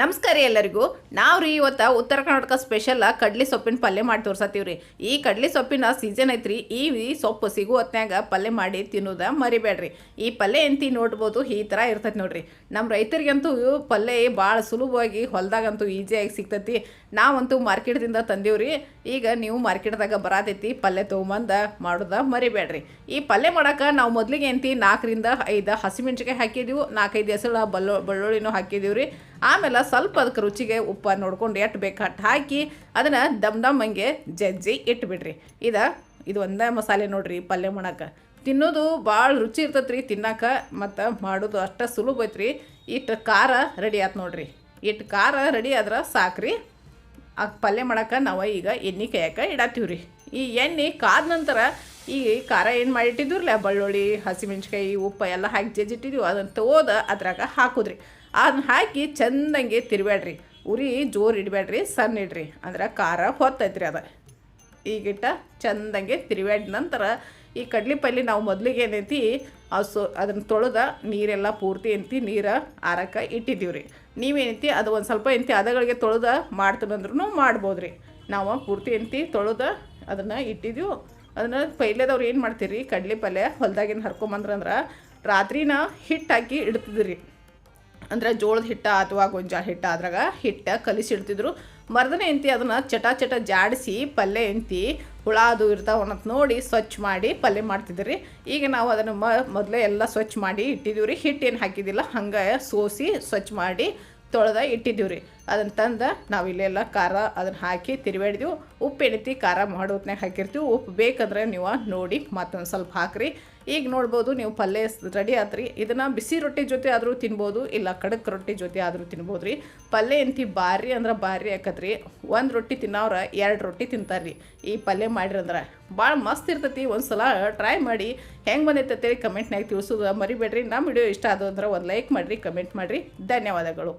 ನಮಸ್ಕಾರ ಎಲ್ಲರಿಗೂ. ನಾವು ರೀ ಇವತ್ತು ಉತ್ತರ ಕರ್ನಾಟಕ ಸ್ಪೆಷಲ್ ಕಡ್ಲಿ ಸೊಪ್ಪಿನ ಪಲ್ಯ ಮಾಡಿ ತೋರ್ಸತ್ತೀವಿ ರೀ. ಈ ಕಡ್ಲಿ ಸೊಪ್ಪಿನ ಸೀಸನ್ ಐತ್ರಿ. ಈ ಸೊಪ್ಪು ಸಿಗೋ ಹೊತ್ನ್ಯಾಗ ಪಲ್ಯ ಮಾಡಿ ತಿನ್ನೋದ ಮರಿಬೇಡ್ರಿ. ಈ ಪಲ್ಯ ಎಂತಿ ನೋಡ್ಬೋದು ಈ ಥರ ಇರ್ತೈತಿ ನೋಡ್ರಿ. ನಮ್ಮ ರೈತರಿಗಂತೂ ಪಲ್ಯ ಭಾಳ ಸುಲಭವಾಗಿ ಹೊಲದಾಗಂತೂ ಈಸಿಯಾಗಿ ಸಿಗ್ತೈತಿ. ನಾವಂತೂ ಮಾರ್ಕೆಟ್ದಿಂದ ತಂದೀವ್ರಿ. ಈಗ ನೀವು ಮಾರ್ಕೆಟ್ದಾಗ ಬರತೈತಿ ಪಲ್ಯ ತೊಗೊಂಬಂದು ಮಾಡೋದ ಮರಿಬೇಡ್ರಿ. ಈ ಪಲ್ಯ ಮಾಡೋಕೆ ನಾವು ಮೊದಲಿಗೆ ಎಂತಿ 4ರಿಂದ 5 ಹಸಿಮೆಣ್ಸಿಕಾಯಿ ಹಾಕಿದ್ದೀವಿ, 4-5 ಹೆಸರು ಬೆಳ್ಳುಳ್ಳಿನೂ ಹಾಕಿದ್ದೀವಿ ರೀ. ಆಮೇಲೆ ಸ್ವಲ್ಪ ಅದಕ್ಕೆ ರುಚಿಗೆ ಉಪ್ಪು ನೋಡ್ಕೊಂಡು ಎಷ್ಟು ಬೇಕು ಅಟ್ಟು ಹಾಕಿ ಅದನ್ನು ದಮ್ ಹಂಗೆ ಜಜ್ಜಿ ಇಟ್ಬಿಡ್ರಿ. ಇದು ಒಂದೇ ಮಸಾಲೆ ನೋಡ್ರಿ. ಪಲ್ಯ ಮಾಡೋಕೆ ತಿನ್ನೋದು ಭಾಳ ರುಚಿ ಇರ್ತೈತೆ ರೀ ತಿನ್ನೋಕೆ, ಮತ್ತು ಮಾಡೋದು ಅಷ್ಟು ಸುಲಭ ಐತ್ರಿ. ಇಟ್ಟು ಖಾರ ರೆಡಿ ಆಯ್ತು ನೋಡ್ರಿ. ಇಟ್ಟು ಖಾರ ರೆಡಿ ಆದ್ರೆ ಸಾಕ್ರಿ. ಆ ಪಲ್ಯ ಮಾಡೋಕೆ ನಾವು ಈಗ ಎಣ್ಣೆ ಕಾಯಕ್ಕೆ ಇಡತ್ತೀವಿ ರೀ. ಈ ಎಣ್ಣೆ ಕಾದ ನಂತರ ಈ ಖಾರ ಏನು ಮಾಡಿಟ್ಟಿದ್ವಿರಲ್ಲ, ಬೆಳ್ಳುಳ್ಳಿ, ಹಸಿಮೆಣ್ಸಿಕಾಯಿ, ಉಪ್ಪು ಎಲ್ಲ ಹಾಕಿ ಜಜ್ಜಿಟ್ಟಿದ್ವಿ, ಅದನ್ನು ತಗೋದು ಅದ್ರಾಗ ಹಾಕೋದ್ರಿ. ಅದನ್ನ ಹಾಕಿ ಚೆಂದಂಗೆ ತಿರ್ಬೇಡ್ರಿ. ಉರಿ ಜೋರು ಇಡಬೇಡ್ರಿ, ಸಣ್ಣ ಇಡ್ರಿ, ಅಂದ್ರೆ ಖಾರ ಹೊತ್ತೈತ್ರಿ. ಅದು ಈಗಿಟ್ಟ ಚೆಂದಂಗೆ ತಿರ್ಬೇಡ ನಂತರ ಈ ಕಡ್ಲಿ ಪಲ್ಯ ನಾವು ಮೊದಲಿಗೆ ಏನೈತಿ ಅದನ್ನು ತೊಳೆದ ನೀರೆಲ್ಲ ಪೂರ್ತಿ ನೀರು ಆರಕ್ಕೆ ಇಟ್ಟಿದ್ದೀವಿ ರೀ. ನೀವೇನೈತಿ ಅದು ಒಂದು ಸ್ವಲ್ಪ ಅದಗಳಿಗೆ ತೊಳೆದ ಮಾಡ್ತೀನಂದ್ರೂ ಮಾಡ್ಬೋದು ರೀ. ನಾವು ಪೂರ್ತಿ ತೊಳೆದ ಅದನ್ನು ಇಟ್ಟಿದ್ದೀವಿ. ಅದನ್ನು ಪೈಲೆದವ್ರು ಏನು ಮಾಡ್ತೀರಿ, ಕಡ್ಲಿ ಪಲ್ಯ ಹೊಲ್ದಾಗಿನ ಹರ್ಕೊಂಬಂದ್ರಂದ್ರೆ ರಾತ್ರಿನ ಹಿಟ್ಟು ಹಾಕಿ ಇಡ್ತಿದ್ರಿ. ಅಂದ್ರೆ ಜೋಳದ ಹಿಟ್ಟ ಅಥವಾ ಗೊಂಜಾಳ ಹಿಟ್ಟ ಅದ್ರಾಗ ಹಿಟ್ಟು ಕಲಿಸಿಡ್ತಿದ್ರು. ಮರ್ದನೆ ಅದನ್ನು ಚಟ ಜಾಡಿಸಿ ಪಲ್ಯ ಹುಳ ಅದು ಇರ್ತಾವನ್ನೋದು ನೋಡಿ ಸ್ವಚ್ಛ ಮಾಡಿ ಪಲ್ಯ ಮಾಡ್ತಿದ್ರಿ. ಈಗ ನಾವು ಅದನ್ನು ಮೊದಲೇ ಎಲ್ಲ ಸ್ವಚ್ಛ ಮಾಡಿ ಇಟ್ಟಿದ್ದೀವಿ ರೀ. ಹಿಟ್ಟು ಏನು ಹಾಕಿದ್ದಿಲ್ಲ, ಹಂಗೆ ಸೋಸಿ ಸ್ವಚ್ಛ ಮಾಡಿ ತೊಳೆದ ಇಟ್ಟಿದ್ದೀವಿ ರೀ. ಅದನ್ನು ತಂದು ನಾವು ಇಲ್ಲೆಲ್ಲ ಖಾರ ಅದನ್ನು ಹಾಕಿ ತಿರುವೇಡಿದೀವಿ. ಉಪ್ಪು ಖಾರ ಮಾಡೋತ್ನಾಗ ಹಾಕಿರ್ತೀವಿ. ಉಪ್ಪು ಬೇಕಂದ್ರೆ ನೀವು ನೋಡಿ ಮತ್ತೊಂದು ಸ್ವಲ್ಪ ಹಾಕಿರಿ. ಈಗ ನೋಡ್ಬೋದು ನೀವು ಪಲ್ಯ ರೆಡಿ ಆತ್ರಿ. ಇದನ್ನು ಬಿಸಿ ರೊಟ್ಟಿ ಜೊತೆ ಆದರೂ ತಿನ್ಬೋದು, ಇಲ್ಲ ಖಡಕ್ ರೊಟ್ಟಿ ಜೊತೆ ಆದರೂ ತಿನ್ಬೋದು ರೀ. ಪಲ್ಯ ಭಾರಿ ಅಂದ್ರೆ ಭಾರಿ ಆಕತ್ರಿ. ಒಂದು ರೊಟ್ಟಿ ತಿನ್ನೋರು 2 ರೊಟ್ಟಿ ತಿಂತಾರೆ ರೀ ಈ ಪಲ್ಯ ಮಾಡಿರಂದ್ರೆ. ಭಾಳ ಮಸ್ತ್ ಇರ್ತೈತಿ. ಒಂದು ಸಲ ಟ್ರೈ ಮಾಡಿ ಹೆಂಗೆ ಬಂದೈತೆ ಅಂತೇಳಿ ಕಮೆಂಟ್ನಾಗ ತಿಳಿಸೋದು ಮರಿಬೇಡ್ರಿ. ನಮ್ಮ ವಿಡಿಯೋ ಇಷ್ಟ ಆದವು ಅಂದ್ರೆ ಒಂದು ಲೈಕ್ ಮಾಡಿರಿ, ಕಮೆಂಟ್ ಮಾಡಿರಿ. ಧನ್ಯವಾದಗಳು.